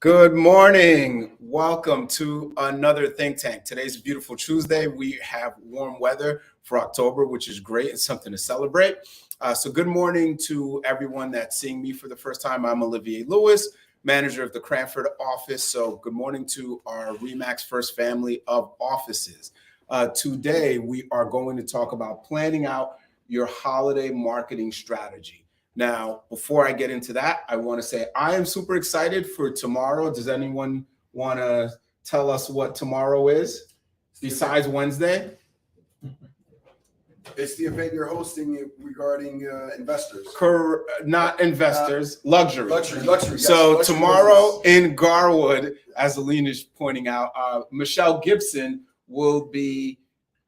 Good morning. Welcome to another Think Tank. Today's a beautiful Tuesday. We have warm weather for October, which is great. It's something to celebrate. So good morning to everyone that's seeing me for the first time. I'm Olivier Lewis, manager of the Cranford office. So good morning to our RE/MAX First family of offices. Today, we are going to talk about planning out your holiday marketing strategy. Now, before I get into that, I want to say I am super excited for tomorrow. Does anyone want to tell us what tomorrow is besides Wednesday? It's the event you're hosting regarding investors. Not investors, luxury. Luxury. Yes, So luxury tomorrow business. in Garwood, as Aline is pointing out, Michelle Gibson will be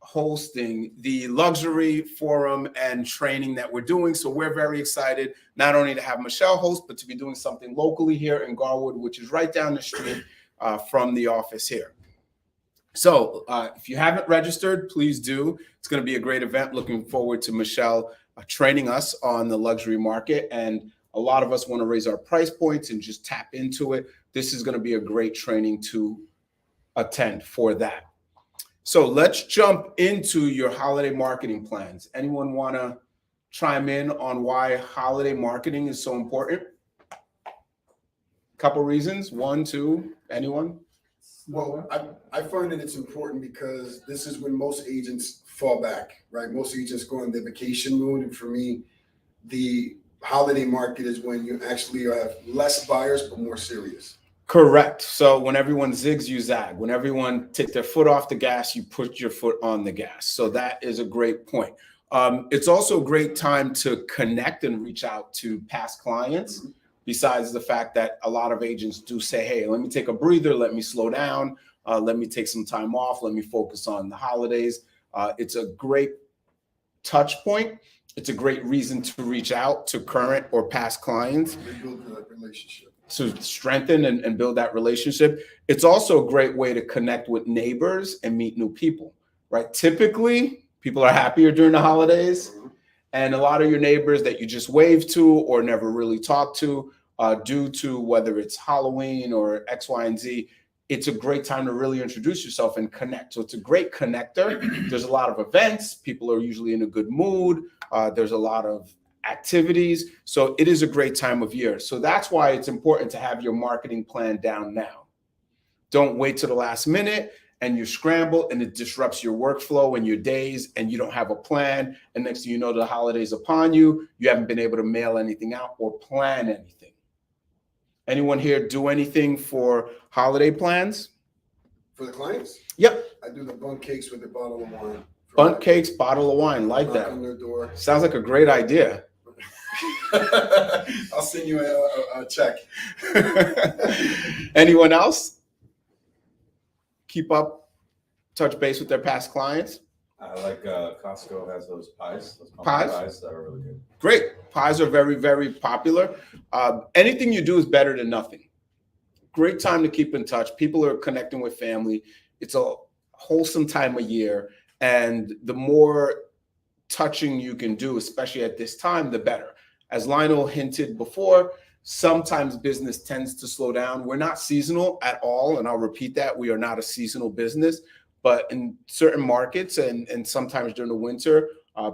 hosting the luxury forum and training that we're doing. So we're very excited not only to have Michelle host, but to be doing something locally here in Garwood, which is right down the street from the office here. So if you haven't registered, please do. It's going to be a great event. Looking forward to Michelle training us on the luxury market. And a lot of us want to raise our price points and just tap into it. This is going to be a great training to attend for that. So let's jump into your holiday marketing plans. Anyone want to chime in on why holiday marketing is so important? Couple reasons. One, two, anyone? Well, I find that it's important because this is when most agents fall back, right? Most agents go in the vacation mood. And for me, the holiday market is when you actually have less buyers, but more serious. Correct. So when everyone zigs, you zag. When everyone takes their foot off the gas, you put your foot on the gas. So that is a great point. It's also a great time to connect and reach out to past clients. Mm-hmm. Besides the fact that a lot of agents do say, hey, let me take a breather, let me slow down, let me take some time off, let me focus on the holidays. It's a great touch point. It's a great reason to reach out to current or past clients. Build that relationship. To strengthen and build that relationship. It's also a great way to connect with neighbors and meet new people, right? Typically, people are happier during the holidays. Mm-hmm. And a lot of your neighbors that you just wave to or never really talk to, due to whether it's Halloween or X, Y, and Z, it's a great time to really introduce yourself and connect. So it's a great connector. There's a lot of events. People are usually in a good mood. There's a lot of activities. So it is a great time of year. So that's why it's important to have your marketing plan down now. Don't wait till the last minute and you scramble and it disrupts your workflow and your days and you don't have a plan. And next thing you know, the holidays upon you, you haven't been able to mail anything out or plan anything. Anyone here do anything for holiday plans? For the clients? Yep. I do the bundt cakes with a bottle of wine. Bundt cakes, bottle of wine, like that. On their door. Sounds like a great idea. I'll send you a check. Anyone else? Keep up, touch base with their past clients. I like Costco has those pies. Those pies that are really good. Great. Pies are very, very popular. Anything you do is better than nothing. Great time to keep in touch. People are connecting with family. It's a wholesome time of year. And the more touching you can do, especially at this time, the better. As Lionel hinted before, sometimes business tends to slow down. We're not seasonal at all. And I'll repeat that. We are not a seasonal business. But in certain markets and sometimes during the winter,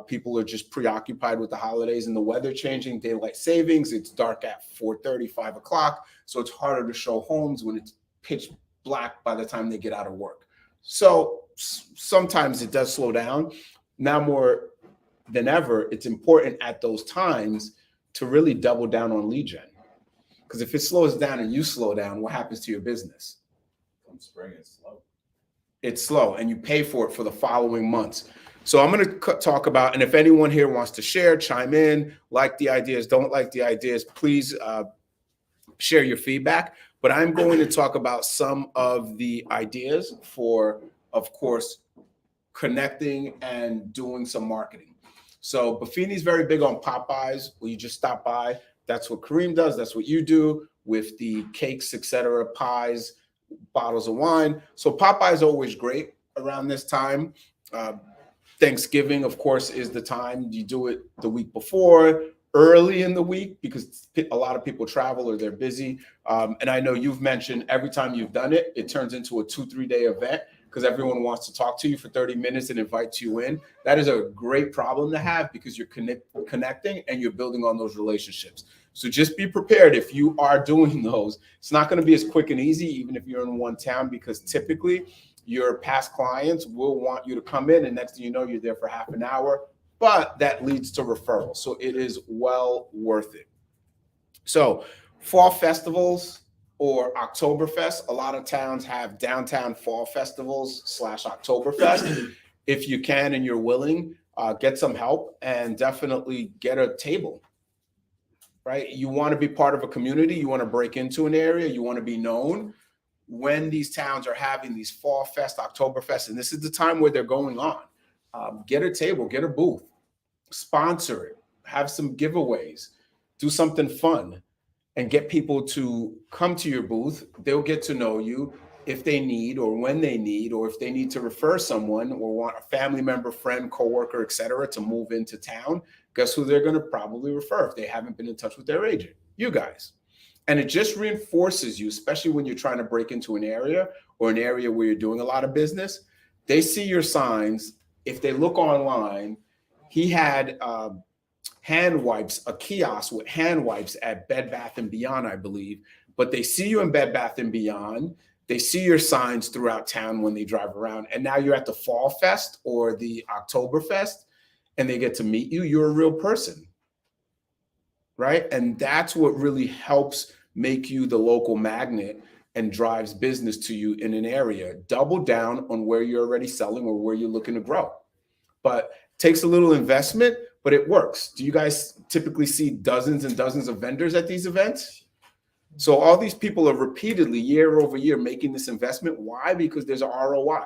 people are just preoccupied with the holidays and the weather changing, daylight savings. It's dark at 4:30, 5 o'clock. So it's harder to show homes when it's pitch black by the time they get out of work. So sometimes it does slow down. Now more than ever, it's important at those times to really double down on lead gen. Because if it slows down and you slow down, what happens to your business? Come spring, it's slow. It's slow, and you pay for it for the following months. So I'm going to talk about, and if anyone here wants to share, chime in, like the ideas, don't like the ideas, please share your feedback. But I'm going to talk about some of the ideas for, of course, connecting and doing some marketing. So Buffini's very big on pop buys, where you just stop by. That's what Kareem does. That's what you do with the cakes, etc., pies, bottles of wine. So Popeye is always great around this time. Thanksgiving, of course, is the time. You do it the week before early in the week because a lot of people travel or they're busy. And I know you've mentioned every time you've done it, it turns into a 2-3 day event because everyone wants to talk to you for 30 minutes and invites you in. That is a great problem to have because you're connecting and you're building on those relationships. So just be prepared if you are doing those. It's not going to be as quick and easy, even if you're in one town, because typically your past clients will want you to come in and next thing you know, you're there for half an hour, but that leads to referrals. So it is well worth it. So fall festivals or Oktoberfest, a lot of towns have downtown fall festivals / Oktoberfest. If you can and you're willing, get some help and definitely get a table, right? You want to be part of a community. You want to break into an area. You want to be known. When these towns are having these fall fest, Oktoberfest, and this is the time where they're going on, get a table, get a booth, sponsor it, have some giveaways, do something fun, and get people to come to your booth. They'll get to know you if they need or when they need, or if they need to refer someone or want a family member, friend, coworker, etc., to move into town. Guess who they're going to probably refer if they haven't been in touch with their agent? You guys. And it just reinforces you, especially when you're trying to break into an area or an area where you're doing a lot of business. They see your signs. If they look online, he had hand wipes, a kiosk with hand wipes at Bed Bath & Beyond, I believe. But they see you in Bed Bath & Beyond. They see your signs throughout town when they drive around. And now you're at the Fall Fest or the Oktoberfest, and they get to meet you. You're a real person, right? And that's what really helps make you the local magnet and drives business to you in an area. Double down on where you're already selling or where you're looking to grow. But takes a little investment, but it works. Do you guys typically see dozens and dozens of vendors at these events? So all these people are repeatedly year over year making this investment. Why? Because there's an ROI.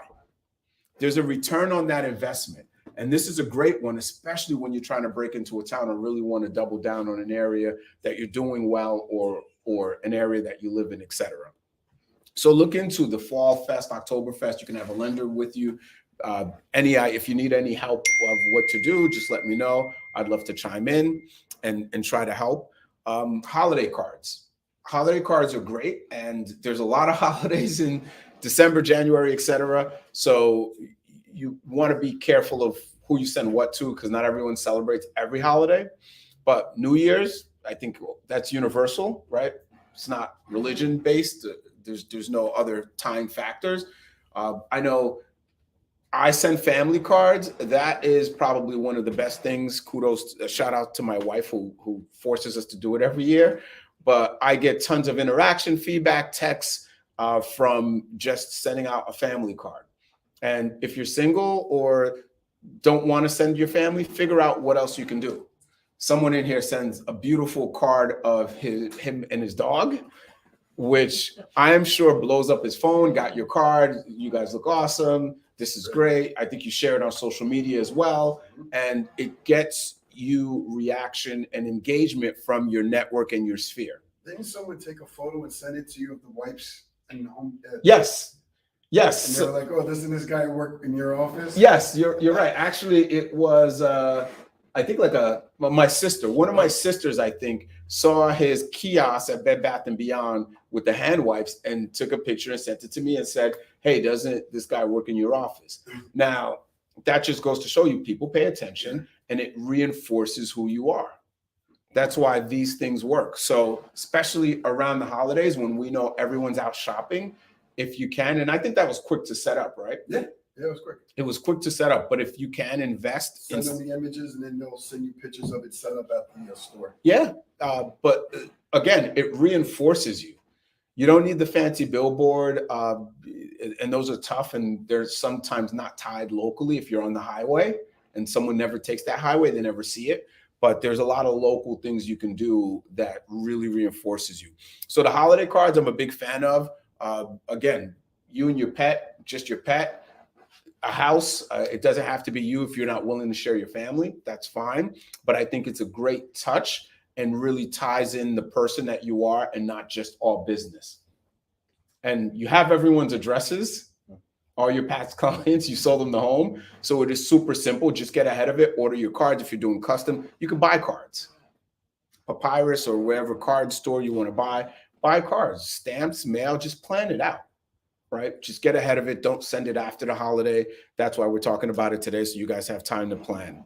There's a return on that investment. And this is a great one, especially when you're trying to break into a town and really want to double down on an area that you're doing well or an area that you live in, etc. So look into the Fall Fest, Oktoberfest. You can have a lender with you. If you need any help of what to do, just let me know. I'd love to chime in and try to help. Holiday cards. Holiday cards are great, and there's a lot of holidays in December, January, etc. So you want to be careful of who you send what to, because not everyone celebrates every holiday. But New Year's, I think that's universal, right? It's not religion based. There's no other time factors. I know I send family cards. That is probably one of the best things. Kudos, shout out to my wife who forces us to do it every year. But I get tons of interaction, feedback, texts from just sending out a family card. And if you're single or don't want to send your family, figure out what else you can do. Someone in here sends a beautiful card of him and his dog, which I am sure blows up his phone. Got your card. You guys look awesome. This is great. I think you share it on social media as well. And it gets you reaction and engagement from your network and your sphere. Didn't someone take a photo and send it to you of the wipes in the home? Yes. Yes. And they were like, "Oh, doesn't this guy work in your office?" Yes, you're right. Actually, it was I think my sister. One of my sisters, I think, saw his kiosk at Bed Bath & Beyond with the hand wipes and took a picture and sent it to me and said, "Hey, doesn't this guy work in your office?" Now, that just goes to show you people pay attention and it reinforces who you are. That's why these things work. So especially around the holidays when we know everyone's out shopping, if you can, and I think that was quick to set up, right? Yeah, it was quick. It was quick to set up, but if you can invest Send them the images and then they'll send you pictures of it set up at the store. Yeah, but again, it reinforces you. You don't need the fancy billboard, and those are tough, and they're sometimes not tied locally if you're on the highway and someone never takes that highway, they never see it. But there's a lot of local things you can do that really reinforces you. So the holiday cards, I'm a big fan of. Again, you and your pet, just your pet, a house. It doesn't have to be you if you're not willing to share your family. That's fine. But I think it's a great touch and really ties in the person that you are and not just all business. And you have everyone's addresses, all your past clients, you sold them the home. So it is super simple. Just get ahead of it. Order your cards. If you're doing custom, you can buy cards. Papyrus or wherever card store you want to buy cards, stamps, mail, just plan it out, right? Just get ahead of it. Don't send it after the holiday. That's why we're talking about it today, so you guys have time to plan.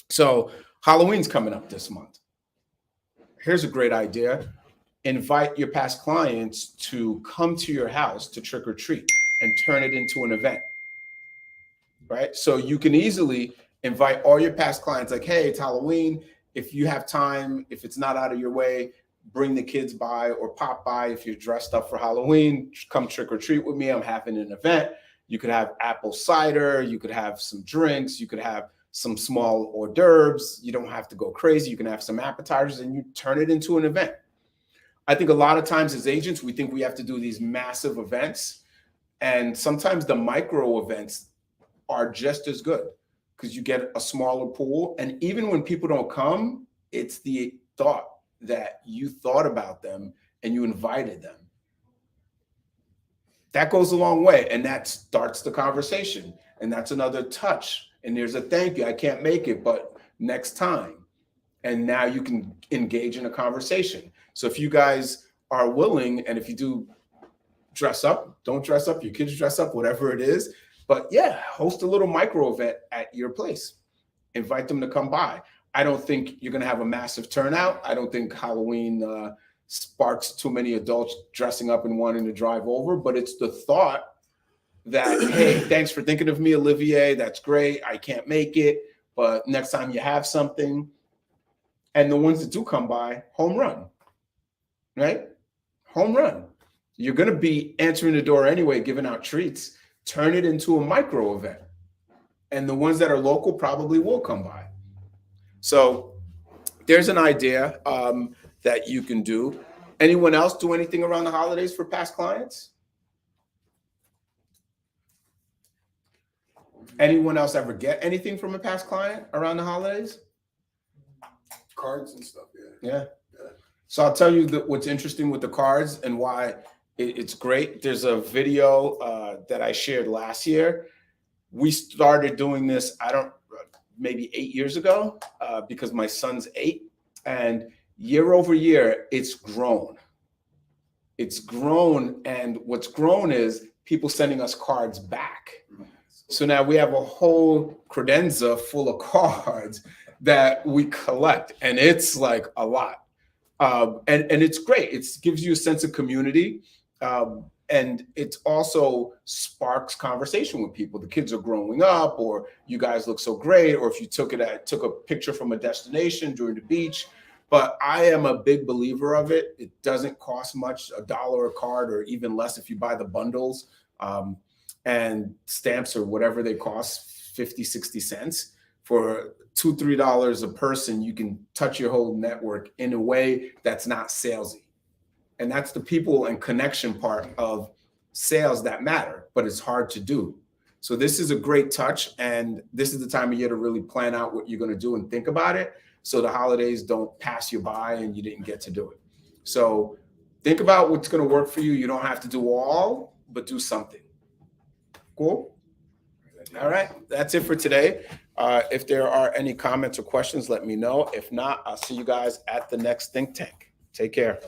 So Halloween's coming up this month. Here's a great idea. Invite your past clients to come to your house to trick or treat and turn it into an event, right? So you can easily invite all your past clients like, hey, it's Halloween. If you have time, if it's not out of your way, bring the kids by or pop by. If you're dressed up for Halloween, come trick or treat with me. I'm having an event. You could have apple cider. You could have some drinks. You could have some small hors d'oeuvres. You don't have to go crazy. You can have some appetizers and you turn it into an event. I think a lot of times as agents, we think we have to do these massive events. And sometimes the micro events are just as good because you get a smaller pool. And even when people don't come, it's the thought that you thought about them and you invited them. That goes a long way. And that starts the conversation. And that's another touch. And there's a thank you. I can't make it, but next time. And now you can engage in a conversation. So if you guys are willing, and if you do dress up, don't dress up, your kids dress up, whatever it is. But yeah, host a little micro event at your place. Invite them to come by. I don't think you're going to have a massive turnout. I don't think Halloween sparks too many adults dressing up and wanting to drive over, but it's the thought that, hey, thanks for thinking of me, Olivier. That's great. I can't make it, but next time you have something. And the ones that do come by, home run, right? Home run. You're going to be answering the door anyway, giving out treats. Turn it into a micro event. And the ones that are local probably will come by. So there's an idea that you can do. Anyone else do anything around the holidays for past clients? Anyone else ever get anything from a past client around the holidays? Cards and stuff, yeah. Yeah. So I'll tell you what's interesting with the cards and why it's great. There's a video that I shared last year. We started doing this, maybe 8 years ago because my son's 8. And year over year, it's grown. It's grown. And what's grown is people sending us cards back. So now we have a whole credenza full of cards that we collect. And it's like a lot. And it's great. It gives you a sense of community. And it also sparks conversation with people. The kids are growing up, or you guys look so great, or if you took a picture from a destination during the beach. But I am a big believer of it. It doesn't cost much, $1 a card, or even less if you buy the bundles. And stamps or whatever they cost, 50, 60 cents. For $2, $3 a person, you can touch your whole network in a way that's not salesy. And that's the people and connection part of sales that matter, but it's hard to do. So this is a great touch. And this is the time of year to really plan out what you're going to do and think about it, so the holidays don't pass you by and you didn't get to do it. So think about what's going to work for you. You don't have to do all, but do something. Cool. All right. That's it for today. If there are any comments or questions, let me know. If not, I'll see you guys at the next Think Tank. Take care.